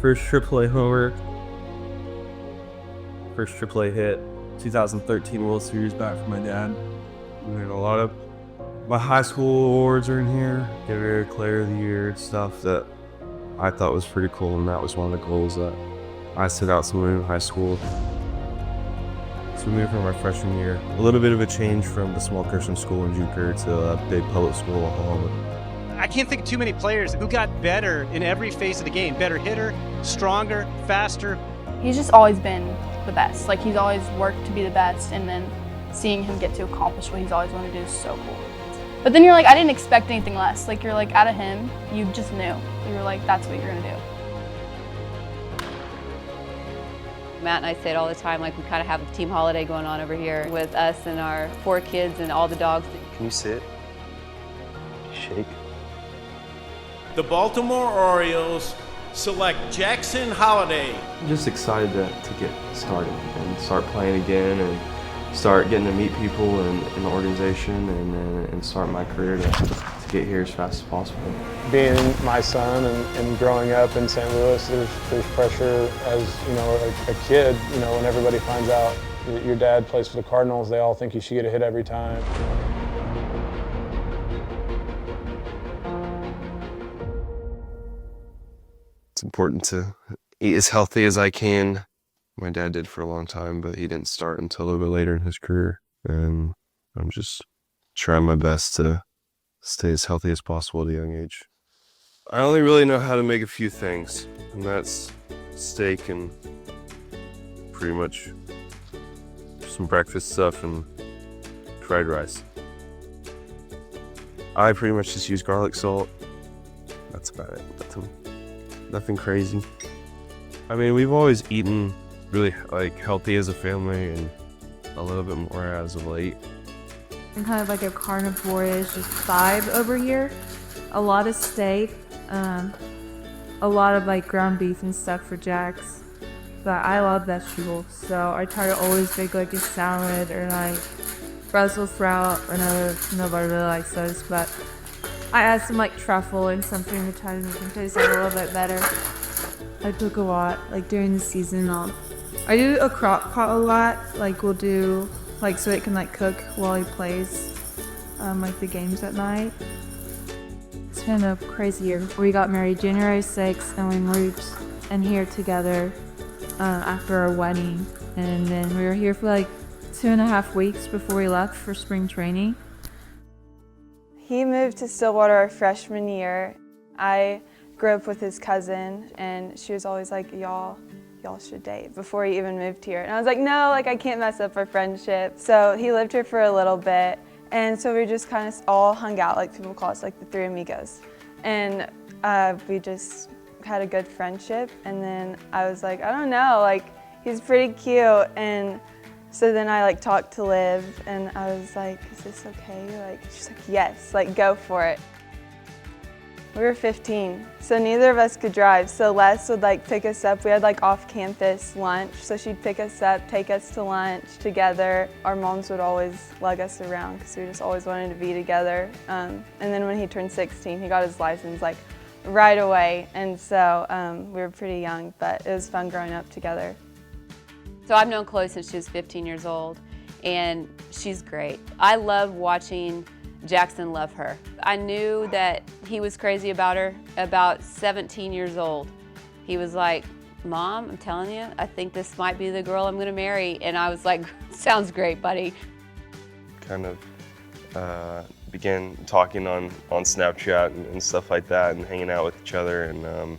First AAA homer. First AAA hit. 2013 World Series bat for my dad. And a lot of my high school awards are in here. Get Player of the Year, stuff that I thought was pretty cool, and that was one of the goals that I set out to win in high school. So we moved from my freshman year. A little bit of a change from the small Christian school in Jupiter to a big public school in Oklahoma. I can't think of too many players who got better in every phase of the game. Better hitter, stronger, faster. He's just always been the best. Like, he's always worked to be the best, and then seeing him get to accomplish what he's always wanted to do is so cool. But then you're like, I didn't expect anything less. Like, you're like, out of him, you just knew. You were like, that's what you're gonna do. Matt and I say it all the time, like we kind of have a team holiday going on over here with us and our 4 kids and all the dogs. Can you sit? Shake. The Baltimore Orioles select Jackson Holliday. I'm just excited to get started and start playing again and start getting to meet people in the organization and start my career to get here as fast as possible. Being my son and growing up in St. Louis, there's pressure as, you know, a kid, you know, when everybody finds out that your dad plays for the Cardinals, they all think you should get a hit every time. It's important to eat as healthy as I can. My dad did for a long time, but he didn't start until a little bit later in his career. And I'm just trying my best to stay as healthy as possible at a young age. I only really know how to make a few things, and that's steak and pretty much some breakfast stuff and fried rice. I pretty much just use garlic salt. That's about it. Nothing crazy. I mean, we've always eaten really healthy as a family and a little bit more as of late. I'm kind of like a carnivore-ish vibe over here. A lot of steak, a lot of like ground beef and stuff for Jax. But I love vegetables, so I try to always make like a salad or like Brussels sprout. I know nobody really likes those, but I add some like truffle and something to try to make them taste a little bit better. I cook a lot, like during the season. I do a crock pot a lot. Like we'll do like so it can like cook while he plays, like the games at night. It's been a crazy year. We got married January 6th and we moved in here together after our wedding, and then we were here for like 2.5 weeks before we left for spring training. He moved to Stillwater our freshman year. I grew up with his cousin, and she was always like, y'all should date before he even moved here. And I was like, no, like I can't mess up our friendship. So he lived here for a little bit, and so we just kind of all hung out, like people call us like the Three Amigos. And we just had a good friendship, and then I was like, I don't know, like he's pretty cute. And so then I like talked to Liv, and I was like, is this okay? Like, she's like, yes, like go for it. We were 15, so neither of us could drive. So Les would like pick us up. We had like off-campus lunch, so she'd pick us up, take us to lunch together. Our moms would always lug us around because we just always wanted to be together. And then when he turned 16, he got his license like right away. And so we were pretty young, but it was fun growing up together. So I've known Chloe since she was 15 years old, and she's great. I love watching Jackson love her. I knew that he was crazy about her about 17 years old. He was like, Mom, I'm telling you, I think this might be the girl I'm gonna marry. And I was like, sounds great, buddy. Kind of began talking on Snapchat and stuff like that, and hanging out with each other, and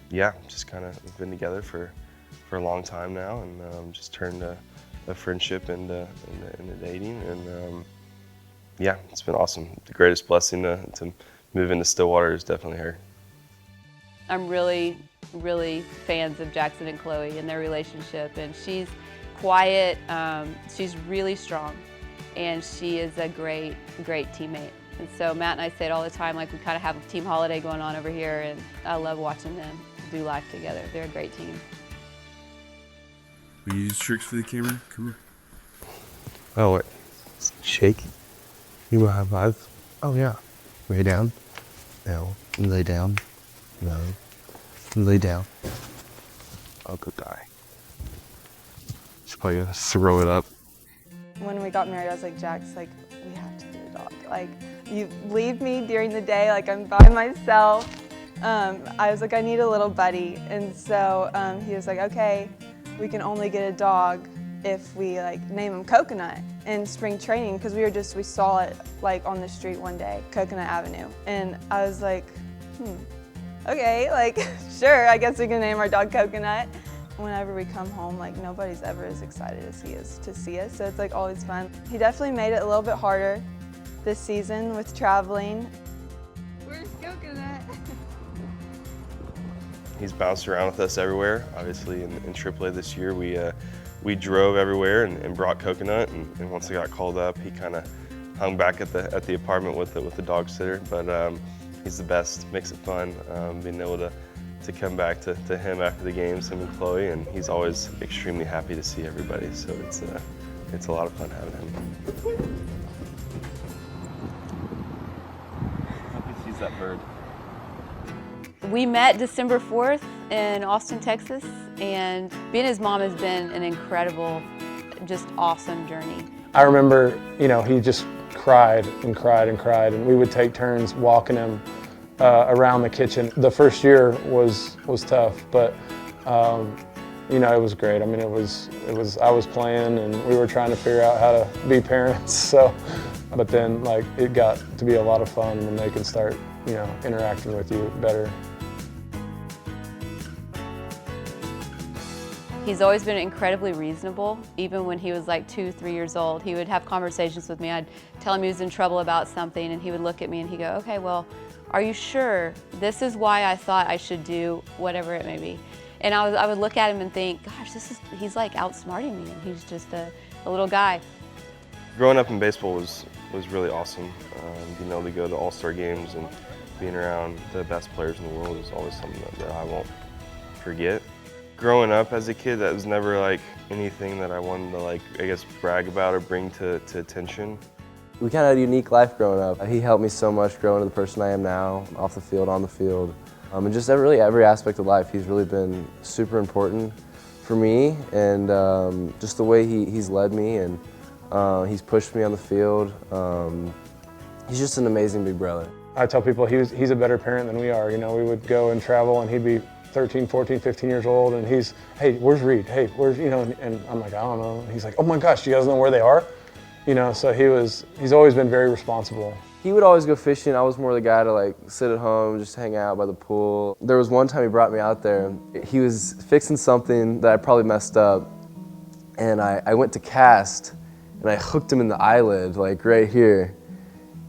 yeah, just kind of been together for a long time now, and just turned a friendship into dating, and yeah, it's been awesome. The greatest blessing to move into Stillwater is definitely her. I'm really, really fans of Jackson and Chloe and their relationship, and she's quiet, she's really strong, and she is a great, great teammate. And so Matt and I say it all the time, like we kind of have a team holiday going on over here, and I love watching them do life together. They're a great team. Will you use tricks for the camera? Come here. Oh, wait. Shake. You want a high five? Oh, yeah. Lay down. No. Lay down. No. Lay down. a good guy. Should probably throw it up. When we got married, I was like, Jax, like, we have to get a dog. Like, you leave me during the day, like I'm by myself. I was like, I need a little buddy. And so he was like, okay, we can only get a dog if we like name him Coconut in spring training, because we saw it like on the street one day, Coconut Avenue. And I was like, okay, like, sure, I guess we can name our dog Coconut. Whenever we come home, like nobody's ever as excited as he is to see us, so it's like always fun. He definitely made it a little bit harder this season with traveling. Where's Coconut? He's bounced around with us everywhere. Obviously in AAA this year, we drove everywhere and brought Coconut, and once I got called up, he kind of hung back at the apartment with the dog sitter, but he's the best, makes it fun, being able to come back to him after the games, him and Chloe, and he's always extremely happy to see everybody, so it's a lot of fun having him. Happy to see that bird. We met December 4th in Austin, Texas, and being his mom has been an incredible, just awesome journey. I remember, he just cried and cried and cried, and we would take turns walking him around the kitchen. The first year was tough, but it was great. I mean, it was I was playing and we were trying to figure out how to be parents. So, but then like it got to be a lot of fun when they can start, interacting with you better. He's always been incredibly reasonable. Even when he was like 2, 3 years old, he would have conversations with me. I'd tell him he was in trouble about something, and he would look at me and he'd go, okay, well, are you sure? This is why I thought I should do whatever it may be. And I would look at him and think, gosh, he's like outsmarting me, and he's just a little guy. Growing up in baseball was really awesome. Being able to go to All-Star games and being around the best players in the world is always something that I won't forget. Growing up as a kid, that was never like anything that I wanted to brag about or bring to attention. We kind of had a unique life growing up. He helped me so much grow into the person I am now, off the field, on the field. And just really every aspect of life, he's really been super important for me, and just the way he's led me, and he's pushed me on the field. He's just an amazing big brother. I tell people he's a better parent than we are. We would go and travel and he'd be 13, 14, 15 years old, and he's, hey, where's Reed? Hey, where's, and I'm like, I don't know. And he's like, oh my gosh, do you guys know where they are? So he's always been very responsible. He would always go fishing. I was more the guy to sit at home, just hang out by the pool. There was one time he brought me out there. He was fixing something that I probably messed up, and I went to cast, and I hooked him in the eyelid, right here.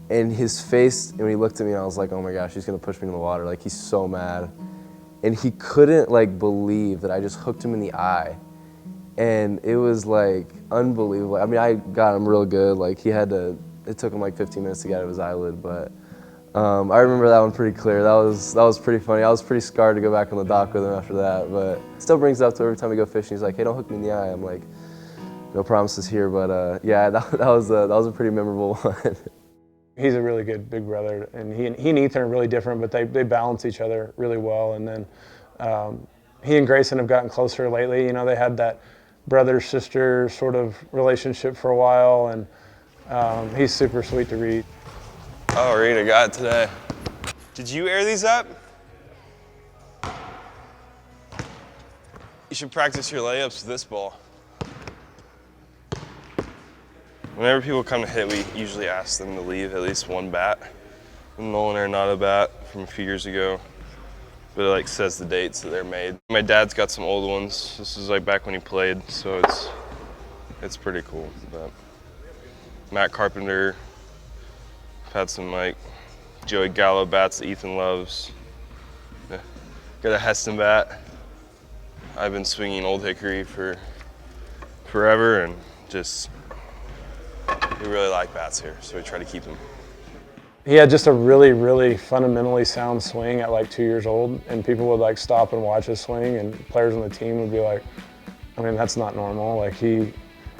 And his face, and when he looked at me, I was like, oh my gosh, he's gonna push me in the water. He's so mad. And he couldn't believe that I just hooked him in the eye. And it was unbelievable. I mean, I got him real good. It took him 15 minutes to get out of his eyelid, but I remember that one pretty clear. That was pretty funny. I was pretty scarred to go back on the dock with him after that, but it still brings it up to every time we go fishing. He's like, hey, don't hook me in the eye. I'm like, no promises here, but yeah, that was a pretty memorable one. He's a really good big brother, and he and Ethan are really different, but they balance each other really well. And then he and Grayson have gotten closer lately. They had that brother-sister sort of relationship for a while, and he's super sweet to read. Oh, Reed, I got it today. Did you air these up? You should practice your layups with this ball. Whenever people come to hit, we usually ask them to leave at least one bat. Nolan Arenado bat from a few years ago, but it says the dates that they're made. My dad's got some old ones. This is back when he played, so it's pretty cool. But Matt Carpenter, I've had some Joey Gallo bats that Ethan loves. Got a Heston bat. I've been swinging Old Hickory for forever, and we really like bats here, so we try to keep them. He had just a really, really fundamentally sound swing at 2 years old, and people would stop and watch his swing, and players on the team would be like, I mean, that's not normal. He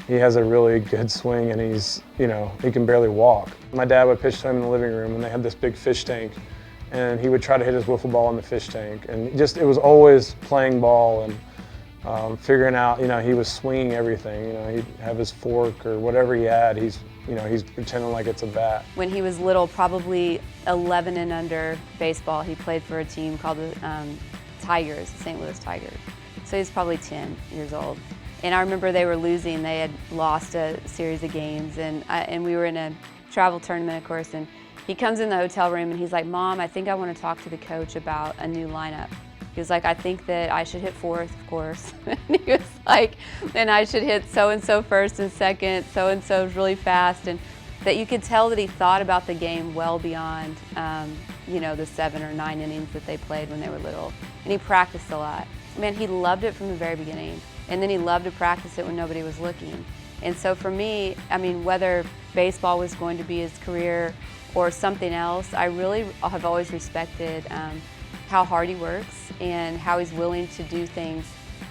has a really good swing, and he can barely walk. My dad would pitch to him in the living room, and they had this big fish tank, and he would try to hit his wiffle ball in the fish tank, and it was always playing ball, and figuring out, he was swinging everything. He'd have his fork or whatever he had. He's pretending like it's a bat. When he was little, probably 11 and under baseball, he played for a team called the Tigers, the St. Louis Tigers. So he's probably 10 years old. And I remember they were losing. They had lost a series of games, and we were in a travel tournament, of course, and he comes in the hotel room and he's like, "Mom, I think I want to talk to the coach about a new lineup." He was like, "I think that I should hit fourth, of course." And he was like, "and I should hit so-and-so first and second, so-and-so's really fast." And that you could tell that he thought about the game well beyond, the 7 or 9 innings that they played when they were little. And he practiced a lot. Man, he loved it from the very beginning. And then he loved to practice it when nobody was looking. And so for me, whether baseball was going to be his career or something else, I really have always respected how hard he works and how he's willing to do things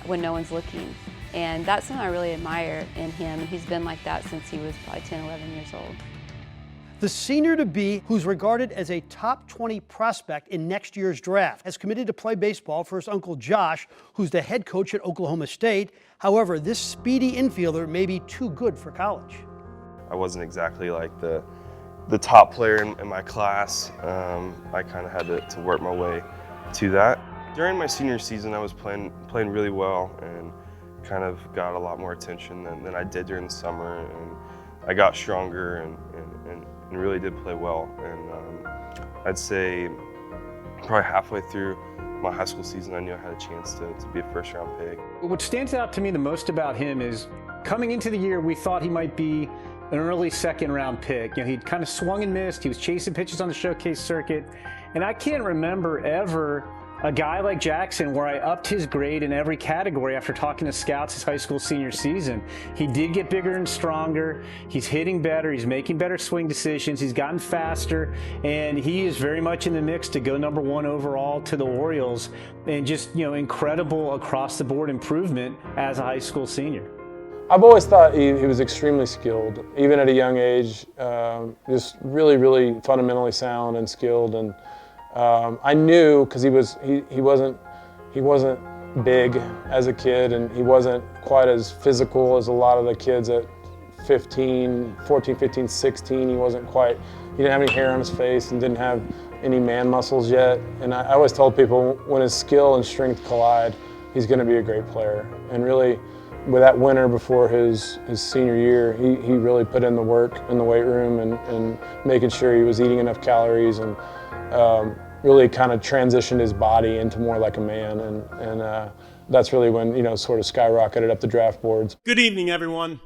when no one's looking. And that's something I really admire in him. He's been like that since he was probably 10, 11 years old. The senior-to-be, who's regarded as a top 20 prospect in next year's draft, has committed to play baseball for his uncle Josh, who's the head coach at Oklahoma State. However, this speedy infielder may be too good for college. I wasn't exactly like the top player in my class. I kind of had to work my way to that. During my senior season, I was playing really well and kind of got a lot more attention than I did during the summer. And I got stronger and really did play well. And I'd say probably halfway through my high school season, I knew I had a chance to be a first-round pick. What stands out to me the most about him is coming into the year, we thought he might be an early second-round pick. He'd kind of swung and missed. He was chasing pitches on the showcase circuit. And I can't remember ever a guy like Jackson where I upped his grade in every category after talking to scouts his high school senior season. He did get bigger and stronger. He's hitting better. He's making better swing decisions. He's gotten faster, and he is very much in the mix to go #1 overall to the Orioles, and just, incredible across-the-board improvement as a high school senior. I've always thought he was extremely skilled, even at a young age, just really, really fundamentally sound and skilled. And I knew, because he wasn't big as a kid, and he wasn't quite as physical as a lot of the kids at 14, 15, 16. He didn't have any hair on his face and didn't have any man muscles yet. And I always told people, when his skill and strength collide, he's going to be a great player. And really, with that winter before his senior year, he really put in the work in the weight room and making sure he was eating enough calories, and really kind of transitioned his body into more like a man. And that's really when, sort of skyrocketed up the draft boards. Good evening, everyone.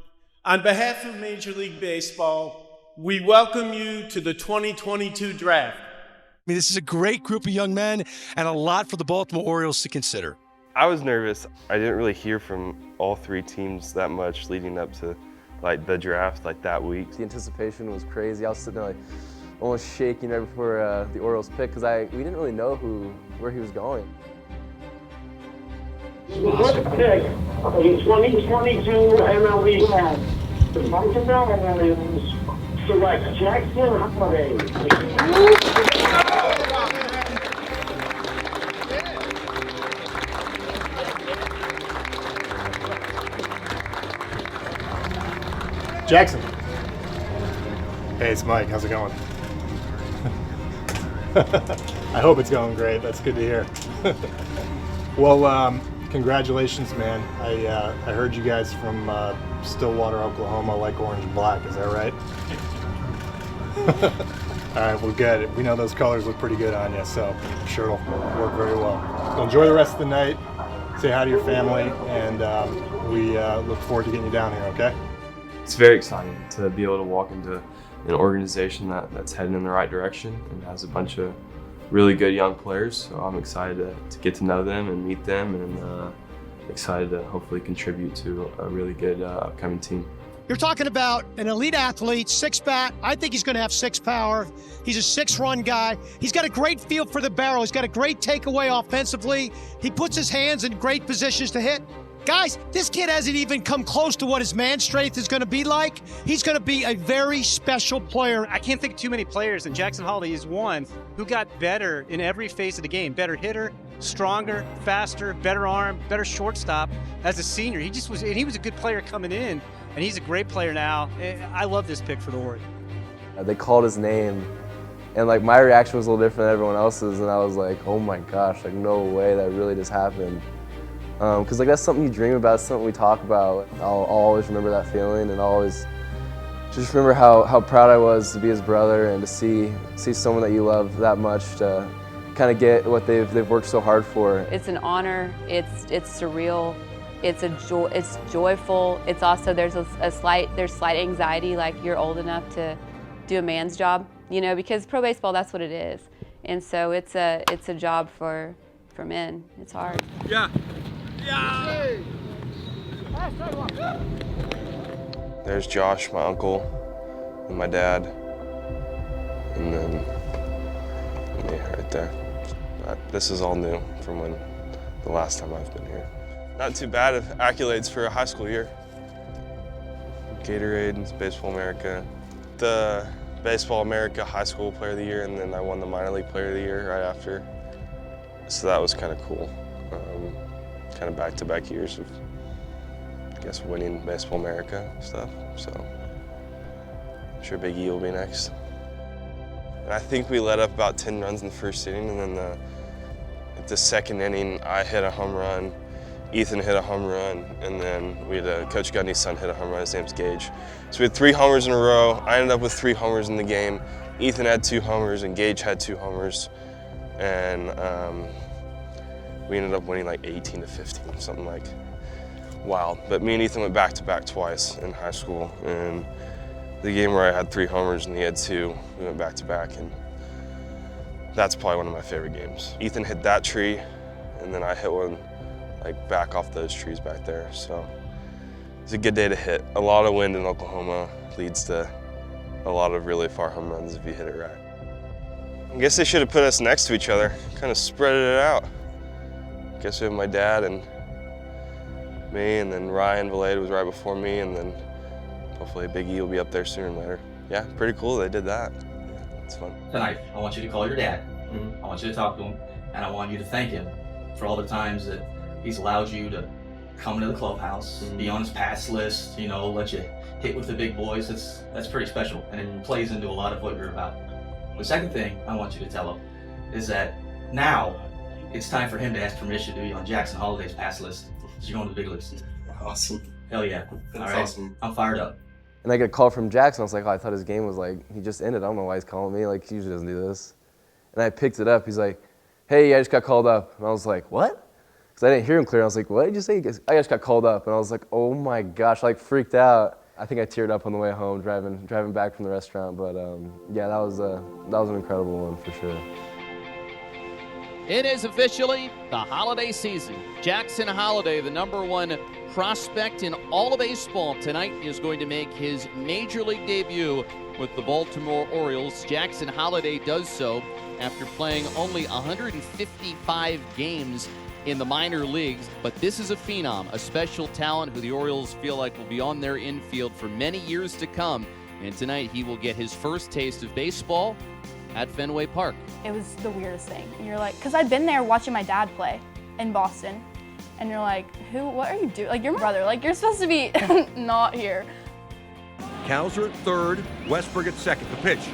On behalf of Major League Baseball, we welcome you to the 2022 draft. This is a great group of young men and a lot for the Baltimore Orioles to consider. I was nervous. I didn't really hear from all 3 teams that much leading up to the draft that week. The anticipation was crazy. I was sitting there almost shaking right before the Orioles pick, because we didn't really know where he was going. The first pick of the 2022 MLB Draft, the Baltimore Orioles select Jackson Holliday. Jackson. Hey, it's Mike. How's it going? I hope it's going great. That's good to hear. Well, congratulations, man. I heard you guys from Stillwater, Oklahoma like orange and black. Is that right? All right, well, good. We know those colors look pretty good on you, so I'm sure it'll work very well. So enjoy the rest of the night. Say hi to your family, and we look forward to getting you down here, okay? It's very exciting to be able to walk into an organization that's heading in the right direction and has a bunch of really good young players. So I'm excited to get to know them and meet them, and excited to hopefully contribute to a really good upcoming team. You're talking about an elite athlete, 6-bat. I think he's going to have 6 power. He's a 6-run guy. He's got a great feel for the barrel. He's got a great takeaway offensively. He puts his hands in great positions to hit. Guys, this kid hasn't even come close to what his man strength is going to be like. He's going to be a very special player. I can't think of too many players, and Jackson Holliday is one who got better in every phase of the game. Better hitter, stronger, faster, better arm, better shortstop as a senior. He was a good player coming in, and he's a great player now. I love this pick for the Orioles. They called his name, and like my reaction was a little different than everyone else's, and I was like, oh my gosh, like no way that really just happened. Because like that's something you dream about, something we talk about. I'll always remember that feeling, and I'll always just remember how proud I was to be his brother and to see someone that you love that much to kind of get what they've worked so hard for. It's an honor. It's surreal. It's joyful. It's also there's slight anxiety, like you're old enough to do a man's job, you know, because pro baseball, that's what it is. And so it's a job for men. It's hard. Yeah. Yeah. There's Josh, my uncle, and my dad, and then me right there. This is all new from when the last time I've been here. Not too bad of accolades for a high school year. Gatorade, Baseball America, the Baseball America High School Player of the Year, and then I won the Minor League Player of the Year right after. So that was kind of cool. Kind of back-to-back years of, I guess, winning Baseball America stuff. So I'm sure Big E will be next. And I think we let up about 10 runs in the first inning, and then the second inning, I hit a home run, Ethan hit a home run, and then we had Coach Gundy's son hit a home run. His name's Gage. So we had 3 homers in a row. I ended up with 3 homers in the game. Ethan had 2 homers, and Gage had 2 homers. And we ended up winning like 18-15, something like wild. But me and Ethan went back-to-back twice in high school. And the game where I had 3 homers and he had 2, we went back-to-back. And that's probably one of my favorite games. Ethan hit that tree, and then I hit one like back off those trees back there. So it's a good day to hit. A lot of wind in Oklahoma leads to a lot of really far home runs if you hit it right. I guess they should have put us next to each other, kind of spread it out. I guess we have my dad and me, and then Ryan Valade was right before me, and then hopefully Big E will be up there sooner or later. Yeah, pretty cool they did that. Yeah, it's fun. Tonight, I want you to call your dad. I want you to talk to him, and I want you to thank him for all the times that he's allowed you to come into the clubhouse, be on his pass list, you know, let you hit with the big boys. That's pretty special, and it plays into a lot of what you're about. The second thing I want you to tell him is that now it's time for him to ask permission to be on Jackson Holliday's pass list. You're going to the big leagues. Awesome. Hell yeah. That's all right. awesome. I'm fired up. And I get a call from Jackson. I was like, oh, I thought his game was like, he just ended. I don't know why he's calling me. Like, he usually doesn't do this. And I picked it up. He's like, hey, I just got called up. And I was like, what? Because I didn't hear him clear. I was like, what did you say? He goes, I just got called up. And I was like, oh my gosh, I like freaked out. I think I teared up on the way home driving back from the restaurant. But yeah, that was an incredible one for sure. It is officially the holiday season. Jackson Holliday, the #1 prospect in all of baseball, tonight is going to make his major league debut with the Baltimore Orioles. Jackson Holliday does so after playing only 155 games in the minor leagues, but this is a phenom, a special talent who the Orioles feel like will be on their infield for many years to come. And tonight he will get his first taste of baseball at Fenway Park. It was the weirdest thing. And you're like, because I'd been there watching my dad play in Boston, and you're like, what are you doing? Like, you're my brother. Like, you're supposed to be not here. Cowser at third, Westberg at second. The pitch.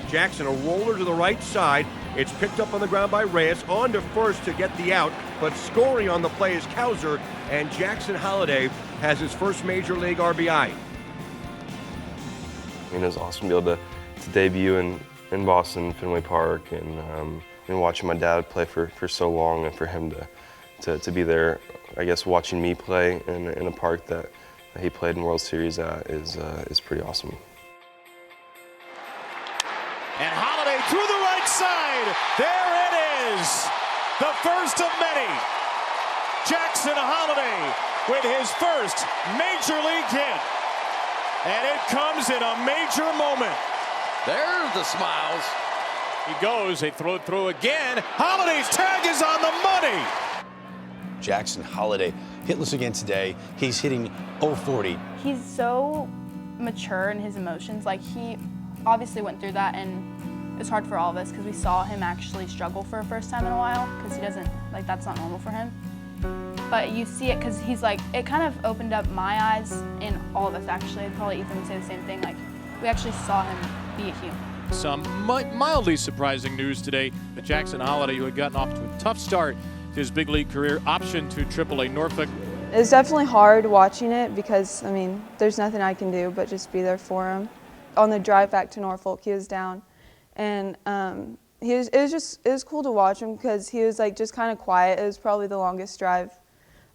Jackson, a roller to the right side. It's picked up on the ground by Reyes, on to first to get the out, but scoring on the play is Cowser, and Jackson Holliday has his first major league RBI. I mean, it was awesome to be able to debut in Boston, Fenway Park, and watching my dad play for so long, and for him to be there, I guess, watching me play in a park that he played in World Series at is pretty awesome. And Holliday through the right side. There it is. The first of many. Jackson Holliday with his first major league hit. And it comes in a major moment. There's the smiles. He goes, they throw it through again. Holliday's tag is on the money. Jackson Holliday hitless again today. He's hitting .040. He's so mature in his emotions. Like, he obviously went through that, and it's hard for all of us because we saw him actually struggle for a first time in a while because he doesn't, like, that's not normal for him. But you see it because he's like, it kind of opened up my eyes and all of us actually. Probably Ethan would say the same thing. Like, we actually saw him be a human. Some mildly surprising news today that Jackson Holliday, who had gotten off to a tough start to his big league career, option to AAA Norfolk. It was definitely hard watching it because, I mean, there's nothing I can do but just be there for him. On the drive back to Norfolk, he was down, and it was cool to watch him because he was like just kind of quiet. It was probably the longest drive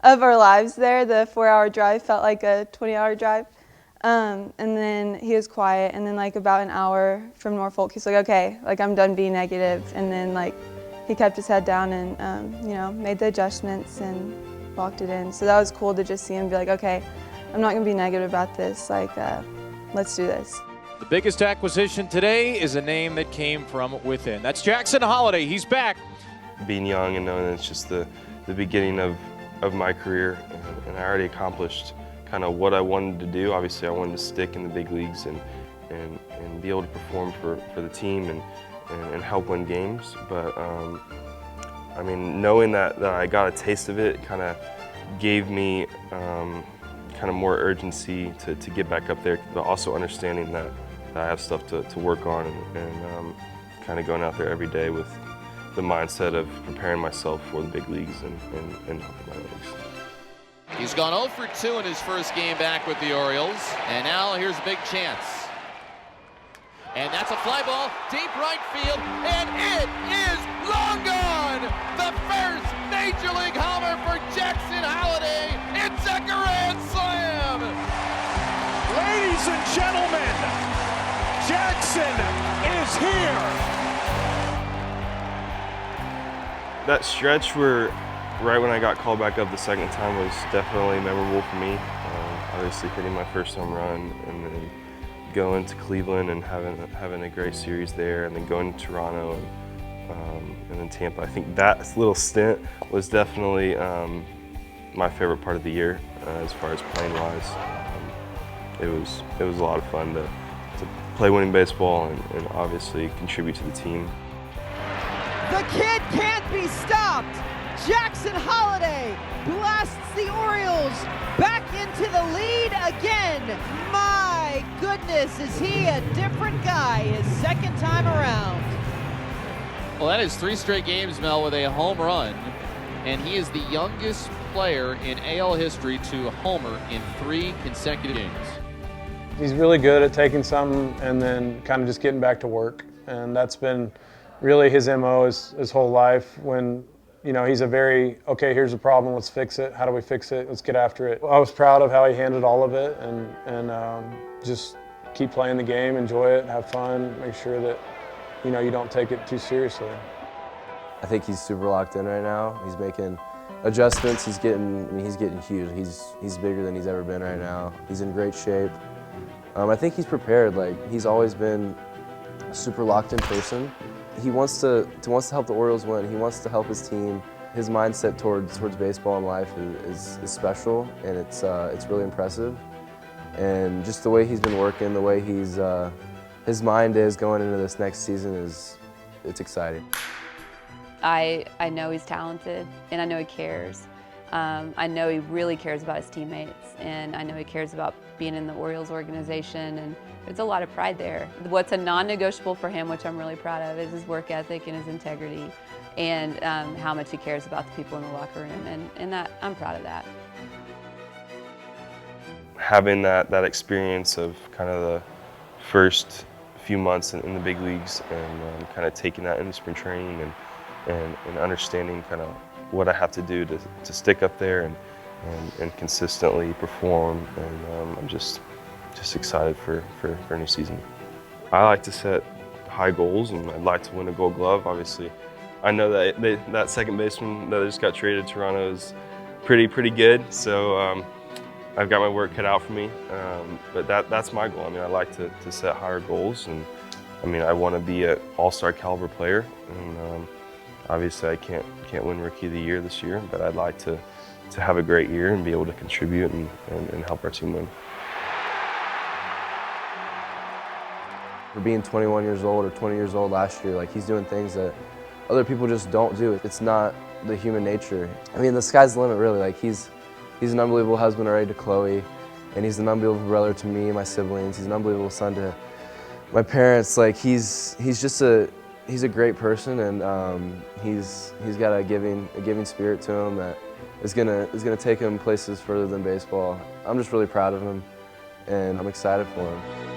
of our lives there. The 4-hour drive felt like a 20-hour drive. And then he was quiet, and then like about an hour from Norfolk, he's like, okay, like I'm done being negative. And then like he kept his head down and you know, made the adjustments and walked it in. So that was cool to just see him be like, okay, I'm not gonna be negative about this, like let's do this. The biggest acquisition today is a name that came from within. That's Jackson Holliday. He's back. Being young and knowing it's just the beginning of my career, and I already accomplished kind of what I wanted to do. Obviously, I wanted to stick in the big leagues and be able to perform for the team and help win games. But I mean, knowing that I got a taste of it kind of gave me kind of more urgency to get back up there, but also understanding that I have stuff to work on and kind of going out there every day with the mindset of preparing myself for the big leagues and helping my leagues. He's gone 0 for 2 in his first game back with the Orioles, and now here's a big chance. And that's a fly ball, deep right field, and it is long gone! The first Major League homer for Jackson Holliday. It's a grand slam! Ladies and gentlemen, Jackson is here! That stretch where right when I got called back up the second time was definitely memorable for me. Obviously hitting my first home run and then going to Cleveland and having a great series there, and then going to Toronto and then Tampa. I think that little stint was definitely my favorite part of the year as far as playing wise. It was a lot of fun to play winning baseball and obviously contribute to the team. The kid can't be stopped. Jackson Holliday blasts the Orioles back into the lead again. My goodness, is he a different guy his second time around? Well, that is 3 straight games, Mel, with a home run, and he is the youngest player in AL history to homer in 3 consecutive games. He's really good at taking something and then kind of just getting back to work, and that's been really his MO his whole life. When you know, he's a very, okay, here's the problem, let's fix it. How do we fix it? Let's get after it. I was proud of how he handled all of it and just keep playing the game, enjoy it, have fun, make sure that, you know, you don't take it too seriously. I think he's super locked in right now. He's making adjustments. He's getting huge. He's bigger than he's ever been right now. He's in great shape. I think he's prepared. Like, he's always been a super locked in person. He wants to help the Orioles win. He wants to help his team. His mindset towards baseball and life is special, and it's really impressive. And just the way he's been working, the way his mind is going into this next season it's exciting. I know he's talented, and I know he cares. I know he really cares about his teammates, and I know he cares about being in the Orioles organization, and there's a lot of pride there. What's a non-negotiable for him, which I'm really proud of, is his work ethic and his integrity, and how much he cares about the people in the locker room, and that I'm proud of that. Having that experience of kind of the first few months in the big leagues and kind of taking that into spring training and understanding kind of what I have to do to stick up there and consistently perform, and I'm just excited for a new season. I like to set high goals, and I'd like to win a Gold Glove. Obviously, I know that second baseman that just got traded to Toronto is pretty good, so I've got my work cut out for me. But that's my goal. I mean, I like to set higher goals, and I mean, I want to be an All-Star caliber player, and obviously I can't win Rookie of the Year this year, but I'd like to have a great year and be able to contribute and help our team win. For being 21 years old or 20 years old last year, like he's doing things that other people just don't do. It's not the human nature. I mean, the sky's the limit, really. Like he's an unbelievable husband already to Chloe, and he's an unbelievable brother to me and my siblings. He's an unbelievable son to my parents. Like he's a great person, and he's got a giving spirit to him that is gonna take him places further than baseball. I'm just really proud of him, and I'm excited for him.